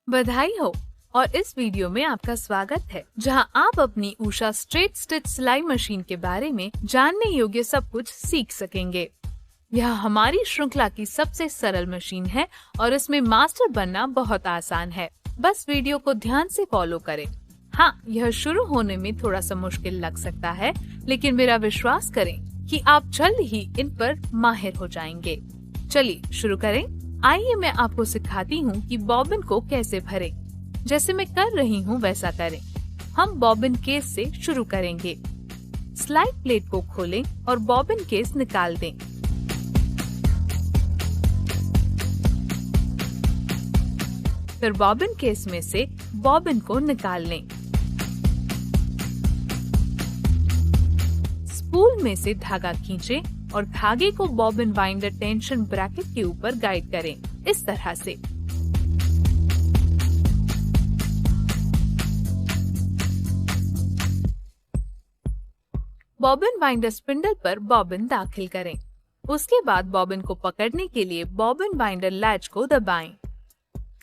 बधाई हो। और इस वीडियो में आपका स्वागत है, जहां आप अपनी उषा स्ट्रेट स्टिच सिलाई मशीन के बारे में जानने योग्य सब कुछ सीख सकेंगे। यह हमारी श्रृंखला की सबसे सरल मशीन है और इसमें मास्टर बनना बहुत आसान है। बस वीडियो को ध्यान से फॉलो करें। हाँ, यह शुरू होने में थोड़ा सा मुश्किल लग सकता है, लेकिन मेरा विश्वास करें कि आप जल्द ही इन पर माहिर हो जाएंगे। चलिए शुरू करें। आइए मैं आपको सिखाती हूँ कि बॉबिन को कैसे भरें। जैसे मैं कर रही हूँ वैसा करें। हम बॉबिन केस से शुरू करेंगे। स्लाइड प्लेट को खोलें और बॉबिन केस निकाल दें। फिर बॉबिन केस में से बॉबिन को निकाल लें। स्पूल में से धागा खींचें और धागे को बॉबिन वाइंडर टेंशन ब्रैकेट के ऊपर गाइड करें, इस तरह से। बॉबिन वाइंडर स्पिंडल पर बॉबिन दाखिल करें। उसके बाद बॉबिन को पकड़ने के लिए बॉबिन वाइंडर लैच को दबाएं।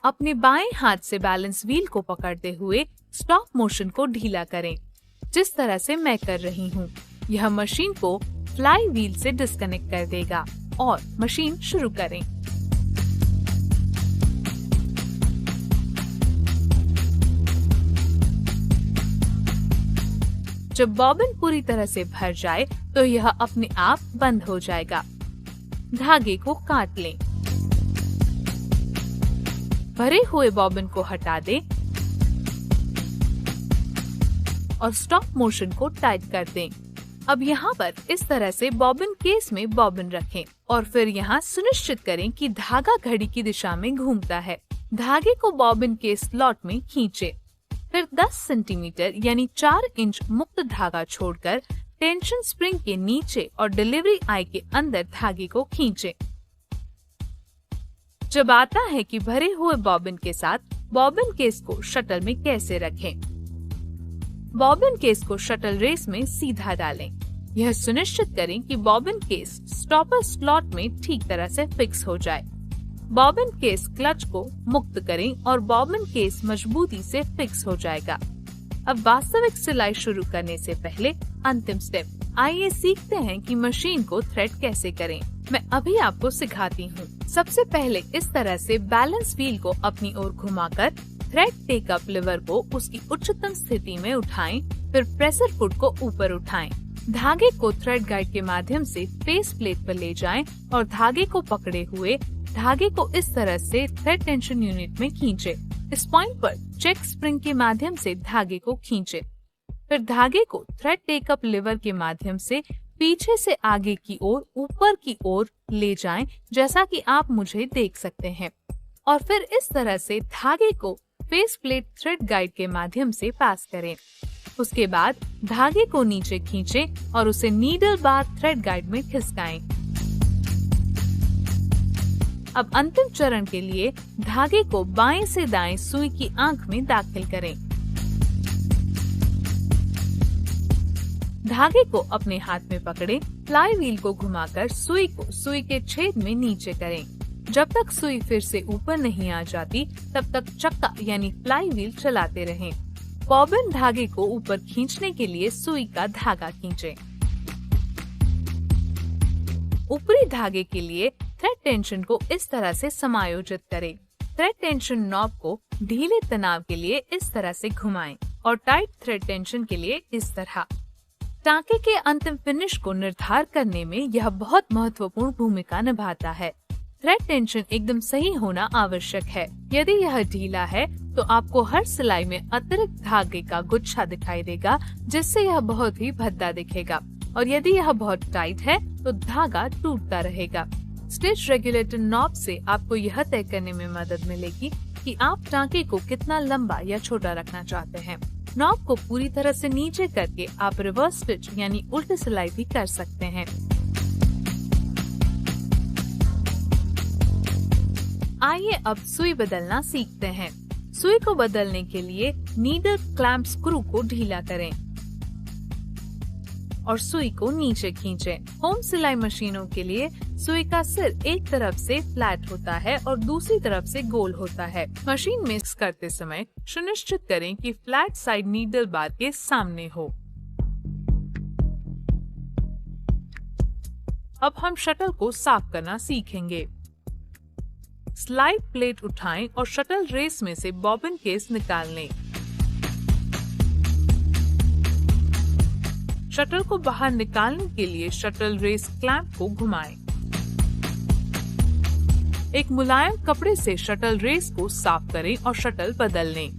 अपने बाएं हाथ से बैलेंस व्हील को पकड़ते हुए स्टॉप मोशन को ढीला करें, जिस तरह से मैं कर रही हूँ। यह मशीन को फ्लाई व्हील से डिस्कनेक्ट कर देगा और मशीन शुरू करें। जब बॉबिन पूरी तरह से भर जाए तो यह अपने आप बंद हो जाएगा। धागे को काट लें। भरे हुए बॉबिन को हटा दें और स्टॉप मोशन को टाइट कर दें। अब यहाँ पर इस तरह से बॉबिन केस में बॉबिन रखें और फिर यहाँ सुनिश्चित करें कि धागा घड़ी की दिशा में घूमता है। धागे को बॉबिन के स्लॉट में खींचें। फिर 10 सेंटीमीटर यानी 4 इंच मुक्त धागा छोड़कर टेंशन स्प्रिंग के नीचे और डिलीवरी आई के अंदर धागे को खींचें। जब आता है कि भरे हुए बॉबिन के साथ बॉबिन केस को शटल में कैसे रखें। बॉबिन केस को शटल रेस में सीधा डालें। यह सुनिश्चित करें कि बॉबिन केस स्टॉपर स्लॉट में ठीक तरह से फिक्स हो जाए। बॉबिन केस क्लच को मुक्त करें और बॉबिन केस मजबूती से फिक्स हो जाएगा। अब वास्तविक सिलाई शुरू करने से पहले अंतिम स्टेप, आइए सीखते हैं कि मशीन को थ्रेड कैसे करें। मैं अभी आपको सिखाती हूँ। सबसे पहले इस तरह से बैलेंस व्हील को अपनी ओर घुमाकर थ्रेड टेक अप लिवर को उसकी उच्चतम स्थिति में उठाएं, फिर प्रेशर फुट को ऊपर उठाएं। धागे को थ्रेड गाइड के माध्यम से फेस प्लेट पर ले जाएं और धागे को पकड़े हुए धागे को इस तरह से थ्रेड टेंशन यूनिट में खींचें। इस पॉइंट पर चेक स्प्रिंग के माध्यम से धागे को खींचें। फिर धागे को थ्रेड टेक अप लिवर के माध्यम से पीछे से आगे की ओर ऊपर की ओर ले जाएं, जैसा कि आप मुझे देख सकते हैं। और फिर इस तरह से धागे को फेस प्लेट थ्रेड गाइड के माध्यम से पास करें। उसके बाद धागे को नीचे खींचें और उसे नीडल बार थ्रेड गाइड में खिसकाएं। अब अंतिम चरण के लिए धागे को बाएं से दाएं सुई की आंख में दाखिल करें। धागे को अपने हाथ में पकड़ें, फ्लाई व्हील को घुमाकर सुई को सुई के छेद में नीचे करें। जब तक सुई फिर से ऊपर नहीं आ जाती, तब तक चक्का यानी फ्लाई व्हील चलाते रहें। बॉबिन धागे को ऊपर खींचने के लिए सुई का धागा खींचें। ऊपरी धागे के लिए थ्रेड टेंशन को इस तरह से समायोजित करें। थ्रेड टेंशन नॉब को ढीले तनाव के लिए इस तरह से घुमाएं और टाइट थ्रेड टेंशन के लिए इस तरह। टांके के अंतिम फिनिश को निर्धारित करने में यह बहुत महत्वपूर्ण भूमिका निभाता है। थ्रेड टेंशन एकदम सही होना आवश्यक है। यदि यह ढीला है तो आपको हर सिलाई में अतिरिक्त धागे का गुच्छा दिखाई देगा, जिससे यह बहुत ही भद्दा दिखेगा। और यदि यह बहुत टाइट है तो धागा टूटता रहेगा। स्टिच रेगुलेटर नॉब से आपको यह तय करने में मदद मिलेगी कि आप टांके को कितना लंबा या छोटा रखना चाहते हैं। नॉब को पूरी तरह से नीचे करके आप रिवर्स स्टिच यानी उल्टी सिलाई भी कर सकते हैं। आइए अब सुई बदलना सीखते हैं। सुई को बदलने के लिए नीडल क्लैंप स्क्रू को ढीला करें और सुई को नीचे खींचें। होम सिलाई मशीनों के लिए सुई का सिर एक तरफ से फ्लैट होता है और दूसरी तरफ से गोल होता है। मशीन में मिक्स करते समय सुनिश्चित करें कि फ्लैट साइड नीडल बार के सामने हो। अब हम शटल को साफ करना सीखेंगे। स्लाइड प्लेट उठाएं और शटल रेस में से बॉबिन केस निकाल लें। शटल को बाहर निकालने के लिए शटल रेस क्लैंप को घुमाएं। एक मुलायम कपड़े से शटल रेस को साफ करें और शटल बदल लें।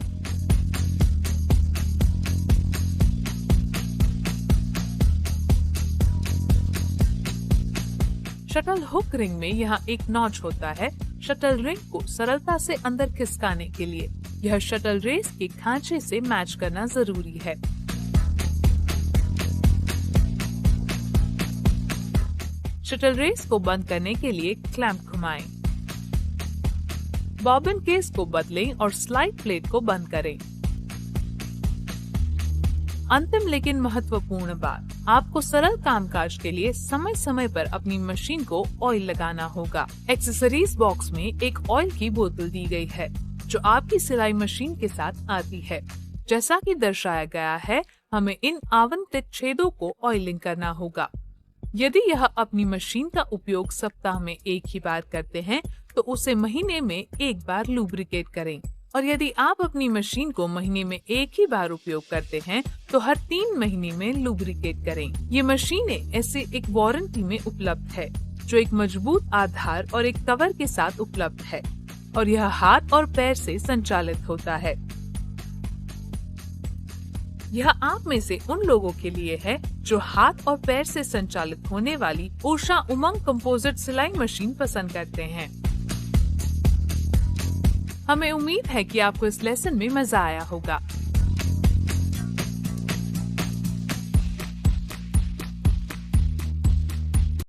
शटल हुक रिंग में यहाँ एक नॉच होता है। शटल रिंग को सरलता से अंदर खिसकाने के लिए यह शटल रेस के खांचे से मैच करना जरूरी है। शटल रेस को बंद करने के लिए क्लैंप घुमाएं। बॉबिन केस को बदलें और स्लाइड प्लेट को बंद करें। अंतिम लेकिन महत्वपूर्ण बात, आपको सरल कामकाज के लिए समय समय पर अपनी मशीन को ऑयल लगाना होगा। एक्सेसरीज बॉक्स में एक ऑयल की बोतल दी गई है जो आपकी सिलाई मशीन के साथ आती है। जैसा कि दर्शाया गया है, हमें इन आवंटित छेदों को ऑयलिंग करना होगा। यदि यह अपनी मशीन का उपयोग सप्ताह में एक ही बार करते हैं तो उसे महीने में एक बार लुब्रिकेट करें, और यदि आप अपनी मशीन को महीने में एक ही बार उपयोग करते हैं तो हर 3 महीने में लुब्रिकेट करें। ये मशीनें ऐसे एक वारंटी में उपलब्ध है जो एक मजबूत आधार और एक कवर के साथ उपलब्ध है, और यह हाथ और पैर से संचालित होता है। यह आप में से उन लोगों के लिए है जो हाथ और पैर से संचालित होने वाली उषा उमंग कंपोजिट सिलाई मशीन पसंद करते हैं। हमें उम्मीद है कि आपको इस लेसन में मजा आया होगा।